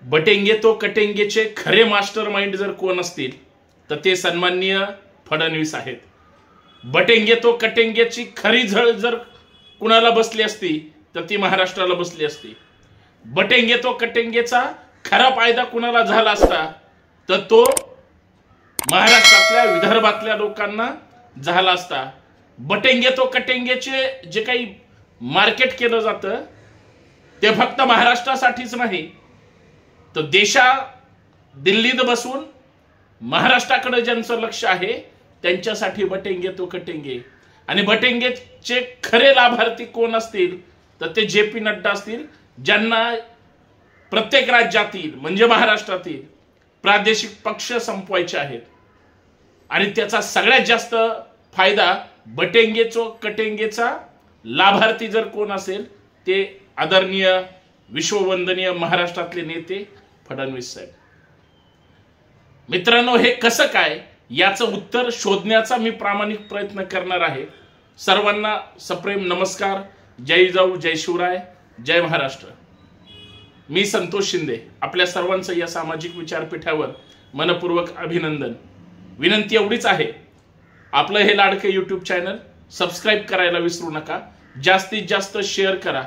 बटेंगे तो कटेंगेचे खरे master mind जर कोण असतील तर ते सन्माननीय फडणवीस आहेत। बटेंगे तो कटेंगेची खरी झळ जर कुणाला बसली असती तर ती महाराष्ट्राला बसली असती। बटेंगे तो कटेंगेचा खरा फायदा कुणाला झाला असता तर तो महाराष्ट्रातल्या विदर्भातल्या लोकांना झाला असता। बटेंगे तो कटेंगेचे जे काही मार्केट केलं जातं ते फक्त महाराष्ट्रासाठीच नाही तर दिल्लीत बसून महाराष्ट्राकडे ज्यांचं लक्ष आहे त्यांच्यासाठी बटेंगे तो कटेंगे। आणि बटेंगेचे खरे लाभार्थी कोण असतील तर ते जे.पी. नड्डा असतील, ज्यांना प्रत्येक राज्यातील म्हणजे महाराष्ट्रातील प्रादेशिक पक्ष संपवायचे आहेत। आणि त्याचा सगळ्यात जास्त फायदा बटेंगे तो कटेंगेचा लाभार्थी जर कोण असेल ते आदरणीय विश्ववंदनीय महाराष्ट्रातले नेते फडणवीस साहेब। मित्रांनो, हे कसं काय याचं उत्तर शोधण्याचा मी प्रामाणिक प्रयत्न करणार आहे। सर्वांना सप्रेम नमस्कार, जय जाऊ, जय शिवराय, जय महाराष्ट्र। मी संतोष शिंदे, आपल्या सर्वांचं या सामाजिक विचारपीठावर मनपूर्वक अभिनंदन। विनंती एवढीच आहे, आपलं हे लाडके यूट्यूब चॅनल सबस्क्राईब करायला विसरू नका, जास्तीत जास्त शेअर करा।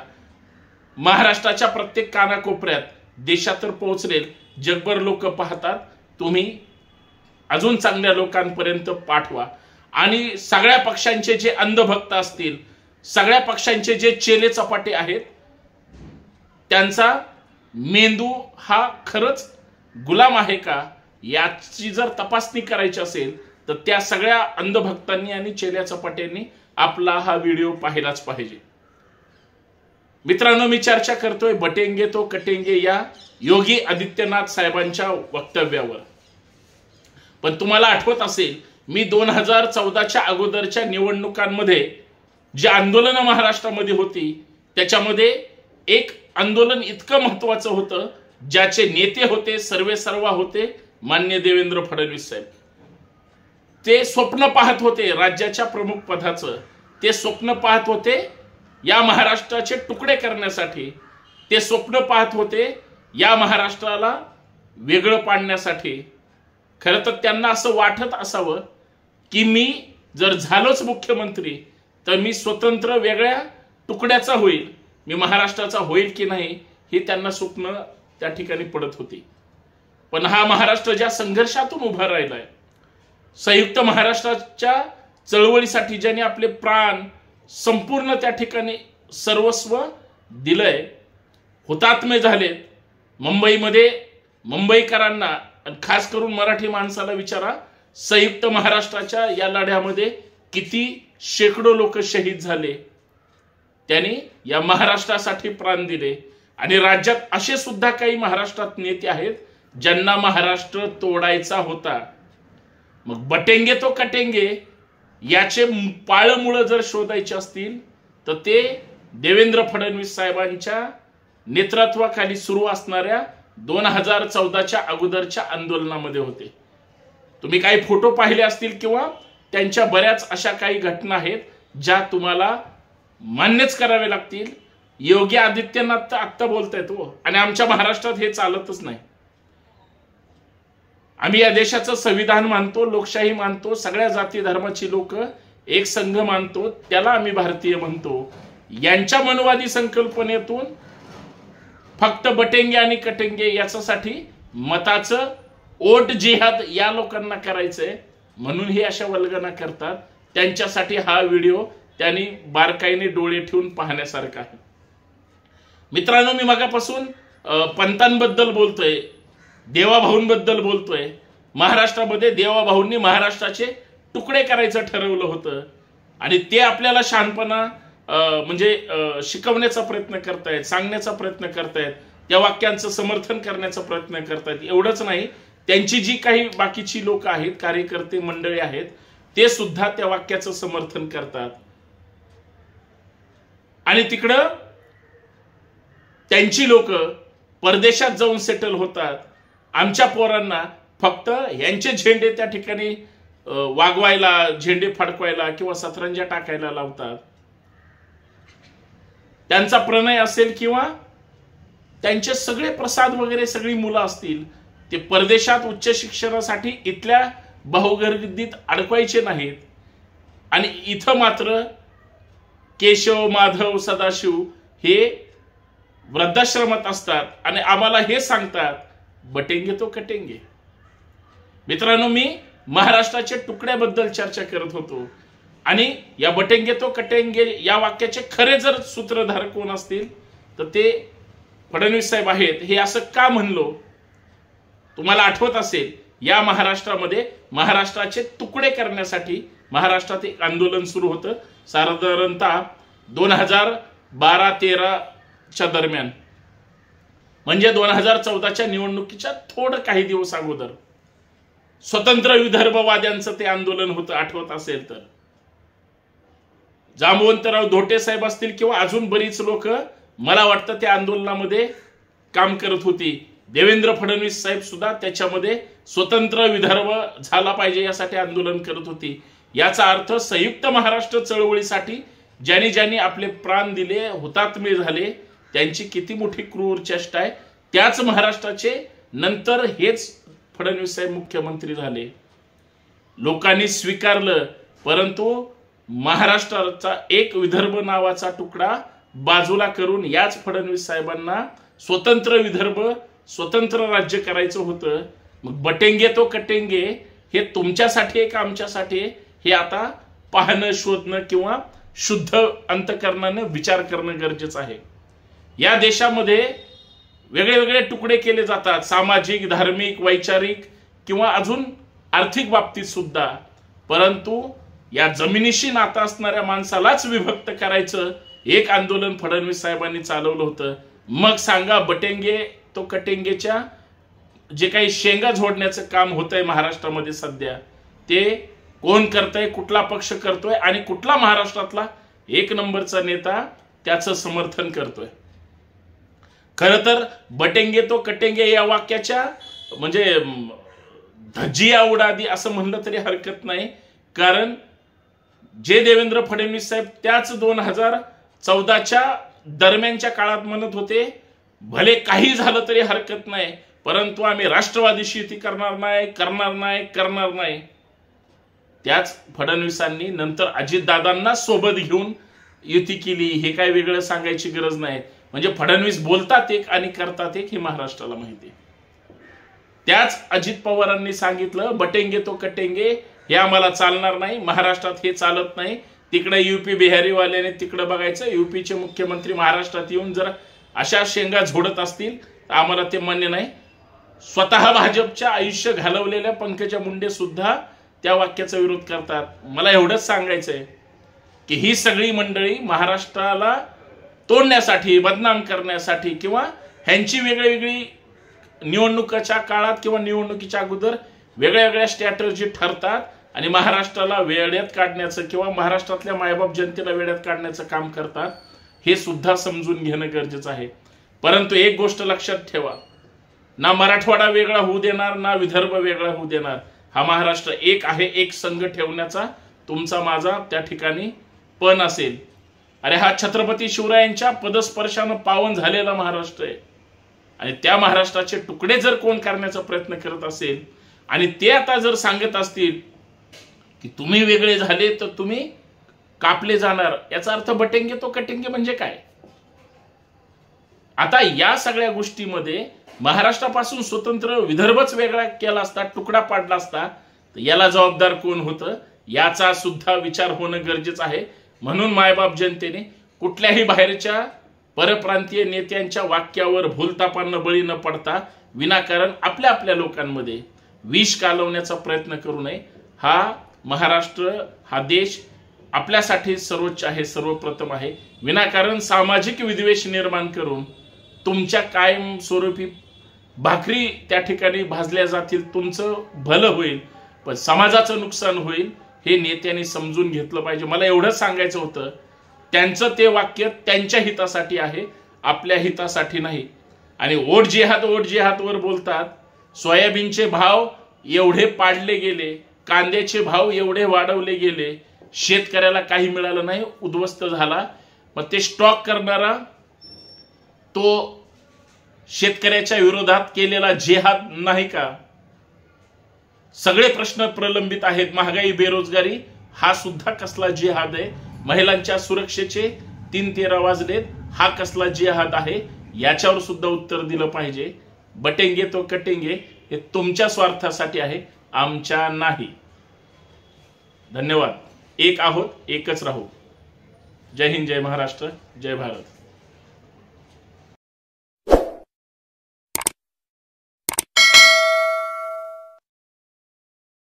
महाराष्ट्राच्या प्रत्येक कानाकोपऱ्यात देशात पोहोचलेल, जगभर लोक पाहतात, तुम्ही अजून चांगल्या लोकांपर्यंत पाठवा। आणि सगळ्या पक्षांचे जे अंधभक्त असतील, सगळ्या पक्षांचे जे चेले चपाटे आहेत, त्यांचा मेंदू हा खरंच गुलाम आहे का याची जर तपासणी करायची असेल तर त्या सगळ्या अंधभक्तांनी आणि चेल्या चपाट्यांनी आपला हा व्हिडिओ पाहिलाच पाहिजे। मित्रांनो, मी चर्चा करतोय बटेंगे तो कटेंगे या योगी आदित्यनाथ साहेबांच्या वक्तव्यावर। पण तुम्हाला आठवत असेल, मी 2014च्या अगोदरच्या निवडणुकांमध्ये जी आंदोलन महाराष्ट्रामध्ये होती त्याच्यामध्ये एक आंदोलन इतकं महत्त्वाचं होतं, ज्याचे नेते होते, सर्वेसर्वा होते माननीय देवेंद्र फडणवीस साहेब। ते स्वप्न पाहत होते राज्याच्या प्रमुख पदाचं, ते स्वप्न पाहत होते या महाराष्ट्राचे तुकडे करण्यासाठी, ते स्वप्न पाहत होते या महाराष्ट्राला वेगळं पाडण्यासाठी। खरं तर त्यांना असं वाटत असावं की मी जर झालोच मुख्यमंत्री तर मी स्वतंत्र वेगळ्या तुकड्याचा होईल, मी महाराष्ट्राचा होईल की नाही हे त्यांना स्वप्न त्या ठिकाणी पडत होती। पण हा महाराष्ट्र ज्या संघर्षातून उभा राहिलाय, संयुक्त महाराष्ट्राच्या चळवळीसाठी ज्यांनी आपले प्राण संपूर्ण त्या ठिकाणी सर्वस्व दिलंय, हुतात्मे झालेत, मुंबईमध्ये मुंबईकरांना आणि खास करून मराठी माणसाला विचारा, संयुक्त महाराष्ट्राच्या या लढ्यामध्ये किती शेकडो लोक शहीद झाले, त्यांनी या महाराष्ट्रासाठी प्राण दिले। आणि राज्यात असे सुद्धा काही महाराष्ट्रात नेते आहेत ज्यांना महाराष्ट्र तोडायचा होता। मग बटेंगे तो कटेंगे याचे पाळमुळं जर शोधायचे असतील तर ते देवेंद्र फडणवीस साहेबांच्या नेतृत्वाखाली सुरू असणाऱ्या 2014च्या अगोदरच्या आंदोलनामध्ये होते। तुम्ही काही फोटो पाहिले असतील किंवा त्यांच्या बऱ्याच अशा काही घटना आहेत ज्या तुम्हाला मान्यच करावे लागतील। योगी आदित्यनाथ तर आत्ता बोलतायत हो, आणि आमच्या महाराष्ट्रात हे चालतच नाही। आम्ही या देशाचं संविधान मानतो, लोकशाही मानतो, सगळ्या जाती धर्माची लोक एक संघ मानतो, त्याला आम्ही भारतीय म्हणतो। यांच्या मनवादी संकल्पनेतून फक्त बटेंगे आणि कटेंगे याच्यासाठी मताचं ओट जिहाद या लोकांना करायचंय म्हणून हे अशा वल्गना करतात। त्यांच्यासाठी हा व्हिडिओ त्यांनी बारकाईने डोळे ठेवून पाहण्यासारखा आहे। मित्रांनो, मी मगापासून पंतांबद्दल बोलतोय, देवाभाऊंबद्दल बोलतोय। महाराष्ट्रामध्ये देवाभाऊंनी महाराष्ट्राचे तुकडे करायचं ठरवलं होतं आणि ते आपल्याला शहाणपणा म्हणजे शिकवण्याचा प्रयत्न करतायत, सांगण्याचा प्रयत्न करतायत, त्या वाक्यांचं समर्थन करण्याचा प्रयत्न करतायत। एवढंच नाही, त्यांची जी काही बाकीची लोक आहेत, कार्यकर्ते मंडळी आहेत, ते सुद्धा त्या वाक्याचं समर्थन करतात। आणि तिकडं त्यांची लोक परदेशात जाऊन सेटल होतात। आमच्या पोरांना फक्त यांचे झेंडे त्या ठिकाणी वागवायला, झेंडे फडकवायला किंवा सतरंजा टाकायला लावतात। त्यांचा प्रणय असेल किंवा त्यांचे सगळे प्रसाद वगैरे सगळी मुलं असतील ते परदेशात उच्च शिक्षणासाठी इथल्या बहुगर्दीत अडकवायचे नाहीत, आणि इथं मात्र केशव माधव सदाशिव हे वृद्धाश्रमात असतात आणि आम्हाला हे सांगतात बटेंगे तो कटेंगे. मित्रांनो, मी महाराष्ट्राच्या तुकड्याबद्दल चर्चा करत होतो, आणि या बटेंगे तो कटेंगे या वाक्याचे खरे जर सूत्रधार कोण असतील तर ते फडणवीस साहेब आहेत. हे असं का म्हणलो? तुम्हाला आठवत असेल, या महाराष्ट्रामध्ये महाराष्ट्राचे तुकडे करण्यासाठी महाराष्ट्रात एक आंदोलन सुरू होतं साधारणतः 2012-13च्या दरम्यान, म्हणजे 2014च्या निवडणुकीच्या थोडं काही दिवस अगोदर स्वतंत्र विदर्भवाद्यांचं ते आंदोलन होतं, आठवत असेल तर. जांबवंतराव धोटे साहेब असतील किंवा अजून बरीच लोक मला वाटतं त्या आंदोलनामध्ये काम करत होती. देवेंद्र फडणवीस साहेब सुद्धा त्याच्यामध्ये स्वतंत्र विदर्भ झाला पाहिजे यासाठी आंदोलन करत होती. याचा अर्थ संयुक्त महाराष्ट्र चळवळीसाठी ज्यांनी ज्यांनी आपले प्राण दिले, हुतात्मे झाले, त्यांची किती मोठी क्रूर चेष्टा आहे. त्याच महाराष्ट्राचे नंतर हेच फडणवीस साहेब मुख्यमंत्री झाले. लोकांनी स्वीकारलं, परंतु महाराष्ट्राचा एक विदर्भ नावाचा तुकडा बाजूला करून याच फडणवीस साहेबांना स्वतंत्र विदर्भ, स्वतंत्र राज्य करायचं होतं. मग बटेंगे तो कटेंगे हे तुमच्यासाठी आहे का आमच्यासाठी, हे आता पाहणं, शोधणं किंवा शुद्ध अंतकरणाने विचार करणं गरजेचं आहे. या देशामध्ये वेगळे वेगळे तुकडे केले जातात, सामाजिक, धार्मिक, वैचारिक किंवा अजून आर्थिक बाबतीत सुद्धा, परंतु या जमिनीशी नातं असणाऱ्या माणसालाच विभक्त करायचं एक आंदोलन फडणवीस साहेबांनी चालवलं होतं. मग सांगा, बटेंगे तो कटेंगेच्या जे काही शेंगा झोडण्याचं काम होतंय महाराष्ट्रामध्ये सध्या, ते कोण करतंय, कुठला पक्ष करतोय आणि कुठला महाराष्ट्रातला एक नंबरचा नेता त्याचं समर्थन करतोय. खरं तर बटेंगे तो कटेंगे या वाक्याच्या म्हणजे धज्जिया उडादी असं म्हणलं तरी हरकत नाही, कारण जे देवेंद्र फडणवीस साहेब त्याच 2014च्या दरम्यानच्या काळात म्हणत होते, भले काही झालं तरी हरकत नाही, परंतु आम्ही राष्ट्रवादीशी युती करणार नाही. त्याच फडणवीसांनी नंतर अजितदादांना सोबत घेऊन युती केली. हे काय वेगळं सांगायची गरज नाही. म्हणजे फडणवीस बोलतात एक आणि करतात एक, हे महाराष्ट्राला माहिती आहे. त्याच अजित पवारांनी सांगितलं बटेंगे तो कटेंगे हे आम्हाला चालणार नाही, महाराष्ट्रात हे चालत नाही. तिकडे युपी बिहारीवाल्याने तिकडे बघायचं, युपीचे मुख्यमंत्री महाराष्ट्रात येऊन जर अशा शेंगा झोडत असतील तर आम्हाला ते मान्य नाही. स्वतः भाजपच्या आयुष्य घालवलेल्या पंकजा मुंडे सुद्धा त्या वाक्याचा विरोध करतात. मला एवढंच सांगायचंय की ही सगळी मंडळी महाराष्ट्राला तोडण्यासाठी, बदनाम करण्यासाठी किंवा ह्यांची वेगळी निवडणुकीच्या काळात किंवा निवडणुकीच्या अगोदर वेगळ्या स्ट्रॅटेजी ठरतात आणि महाराष्ट्राला वेड्यात काढण्याचं किंवा महाराष्ट्रातल्या मायबाप जनतेला वेड्यात काढण्याचं काम करतात. हे सुद्धा समजून घेणं गरजेचं आहे. परंतु एक गोष्ट लक्षात ठेवा, ना मराठवाडा वेगळा होऊ देणार, ना विदर्भ वेगळा होऊ देणार. हा महाराष्ट्र एक आहे, एक संघ ठेवण्याचा तुमचा माझा त्या ठिकाणी पण असेल. अरे हा छत्रपती शिवरायांच्या पदस्पर्शानं पावन झालेला महाराष्ट्र आहे, आणि त्या महाराष्ट्राचे तुकडे जर कोण करण्याचा प्रयत्न करत असेल आणि ते आता जर सांगत असतील की तुम्ही वेगळे झाले तर तुम्ही कापले जाणार, याचा अर्थ बटेंगे तो कटेंगे म्हणजे काय? आता या सगळ्या गोष्टीमध्ये महाराष्ट्रापासून स्वतंत्र विदर्भच वेगळा केला असता, तुकडा पाडला असता, तर याला जबाबदार कोण होतं याचा सुद्धा विचार होणं गरजेचं आहे. म्हणून मायबाप जनतेने कुठल्याही बाहेरच्या परप्रांतीय नेत्यांच्या वाक्यावर भूलतापांना बळी न पडता विनाकारण आपल्या लोकांमध्ये विष कालवण्याचा प्रयत्न करू नये. हा महाराष्ट्र, हा देश आपल्यासाठी सर्वोच्च आहे, सर्वप्रथम आहे. विनाकारण सामाजिक विद्वेष निर्माण करून तुमच्या कायमस्वरूपी भाकरी त्या ठिकाणी भाजल्या जातील, तुमचं भलं होईल पण समाजाचं नुकसान होईल, हे नेत्यांनी समजून घेतलं पाहिजे. मला एवढंच सांगायचं होतं, त्यांचं ते वाक्य त्यांच्या हितासाठी आहे, आपल्या हितासाठी नाही. आणि ओट जिहाद वर बोलतात, सोयाबीनचे भाव एवढे पाडले गेले, कांद्याचे भाव एवढे वाढवले गेले, शेतकऱ्याला काही मिळालं नाही, उद्ध्वस्त झाला. मग ते स्टॉक करणारा तो शेतकऱ्याच्या विरोधात केलेला जिहाद नाही का? सगळे प्रश्न प्रलंबित आहेत. महागाई, बेरोजगारी हा सुद्धा कसला जिहाद आहे? महिलांच्या सुरक्षेचे 3-13 वाजलेत, हा कसला जिहाद आहे? याच्यावर सुद्धा उत्तर दिलं पाहिजे. बटेंगे तो कटेंगे हे तुमच्या स्वार्थासाठी आहे, आमच्या नाही. धन्यवाद. एक आहोत, एकच राहू. जय हिंद, जय महाराष्ट्र, जय भारत.